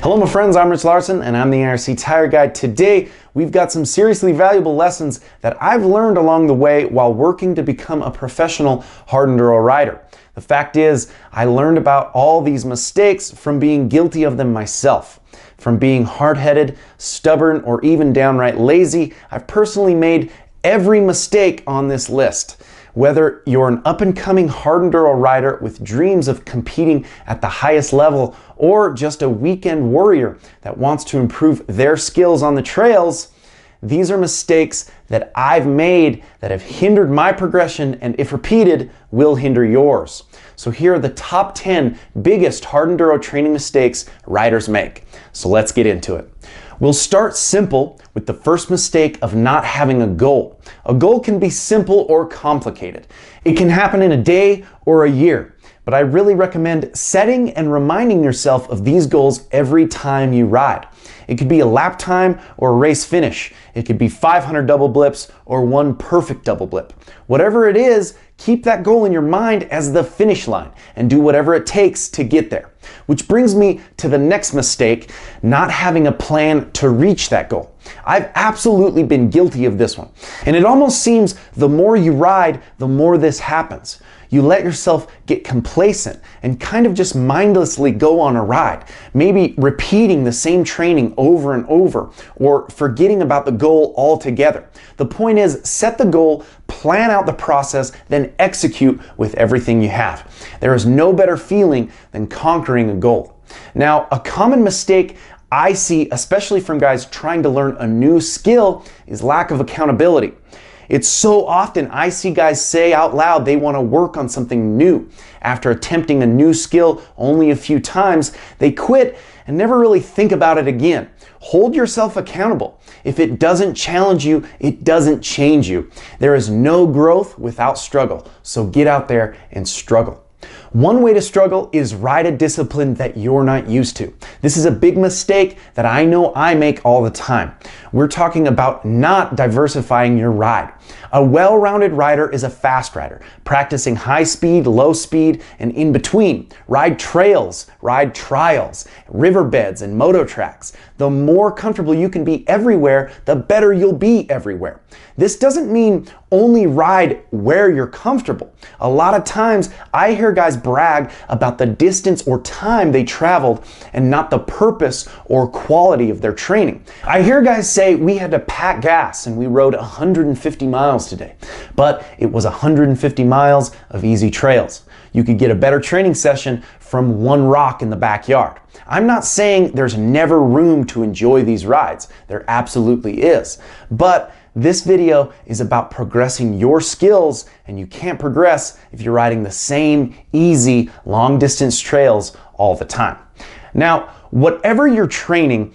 Hello my friends, I'm Rich Larson and I'm the IRC Tire Guide. Today we've got some seriously valuable lessons that I've learned along the way while working to become a professional hard enduro rider. The fact is, I learned about all these mistakes from being guilty of them myself. From being hard-headed, stubborn, or even downright lazy, I've personally made every mistake on this list. Whether you're an up-and-coming hard enduro rider with dreams of competing at the highest level, or just a weekend warrior that wants to improve their skills on the trails, these are mistakes that I've made that have hindered my progression and, if repeated, will hinder yours. So here are the top 10 biggest hard enduro training mistakes riders make. So let's get into it. We'll start simple with the first mistake of not having a goal. A goal can be simple or complicated. It can happen in a day or a year, but I really recommend setting and reminding yourself of these goals every time you ride. It could be a lap time or a race finish. It could be 500 double blips or one perfect double blip. Whatever it is, keep that goal in your mind as the finish line and do whatever it takes to get there. Which brings me to the next mistake, not having a plan to reach that goal. I've absolutely been guilty of this one. And it almost seems the more you ride, the more this happens. You let yourself get complacent and kind of just mindlessly go on a ride, maybe repeating the same training over and over or forgetting about the goal altogether. The point is, set the goal, plan out the process, then execute with everything you have. There is no better feeling than conquering a goal. Now, a common mistake I see, especially from guys trying to learn a new skill, is lack of accountability. It's so often I see guys say out loud they want to work on something new. After attempting a new skill only a few times, they quit and never really think about it again. Hold yourself accountable. If it doesn't challenge you, it doesn't change you. There is no growth without struggle, so get out there and struggle. One way to struggle is ride a discipline that you're not used to. This is a big mistake that I know I make all the time. We're talking about not diversifying your ride. A well-rounded rider is a fast rider, practicing high speed, low speed, and in between. Ride trails, ride trials, riverbeds, and moto tracks. The more comfortable you can be everywhere, the better you'll be everywhere. This doesn't mean only ride where you're comfortable. A lot of times I hear guys brag about the distance or time they traveled and not the purpose or quality of their training. I hear guys say we had to pack gas and we rode 150 miles today, but it was 150 miles of easy trails. You could get a better training session from one rock in the backyard. I'm not saying there's never room to enjoy these rides. There absolutely is. But this video is about progressing your skills, and you can't progress if you're riding the same easy long distance trails all the time. Now, whatever you're training,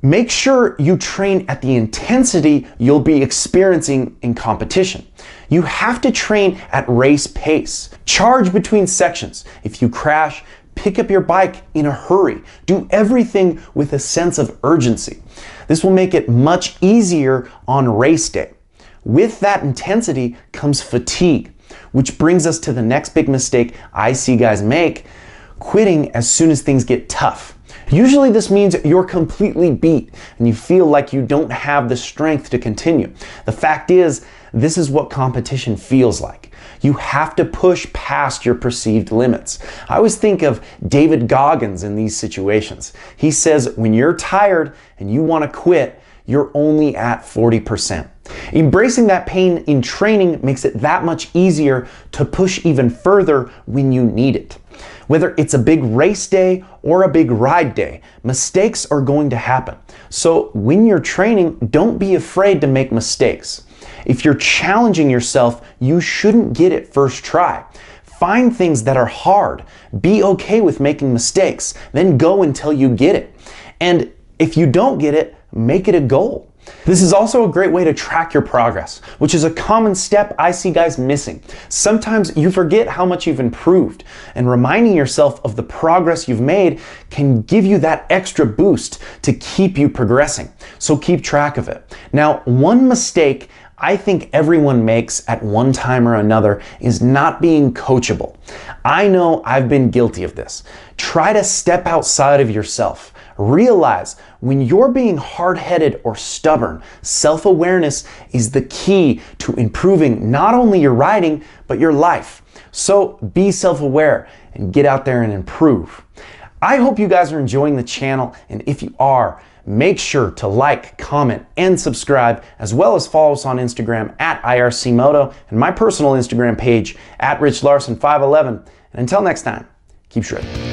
make sure you train at the intensity you'll be experiencing in competition. You have to train at race pace. Charge between sections. If you crash, pick up your bike in a hurry. Do everything with a sense of urgency. This will make it much easier on race day. With that intensity comes fatigue, which brings us to the next big mistake I see guys make: quitting as soon as things get tough. Usually this means you're completely beat and you feel like you don't have the strength to continue. The fact is, this is what competition feels like. You have to push past your perceived limits. I always think of David Goggins in these situations. He says when you're tired and you want to quit, you're only at 40%. Embracing that pain in training makes it that much easier to push even further when you need it. Whether it's a big race day or a big ride day, mistakes are going to happen. So when you're training, don't be afraid to make mistakes. If you're challenging yourself, you shouldn't get it first try. Find things that are hard. Be okay with making mistakes. Then go until you get it. And if you don't get it, make it a goal. This is also a great way to track your progress, which is a common step I see guys missing. Sometimes you forget how much you've improved, and reminding yourself of the progress you've made can give you that extra boost to keep you progressing. So keep track of it. Now, one mistake I think everyone makes at one time or another is not being coachable. I know I've been guilty of this. Try to step outside of yourself. Realize when you're being hard-headed or stubborn, self-awareness is the key to improving not only your riding, but your life. So be self-aware and get out there and improve. I hope you guys are enjoying the channel, and if you are, make sure to like, comment, and subscribe, as well as follow us on Instagram at IRC Moto and my personal Instagram page at RichLarson511. And until next time, keep shredding.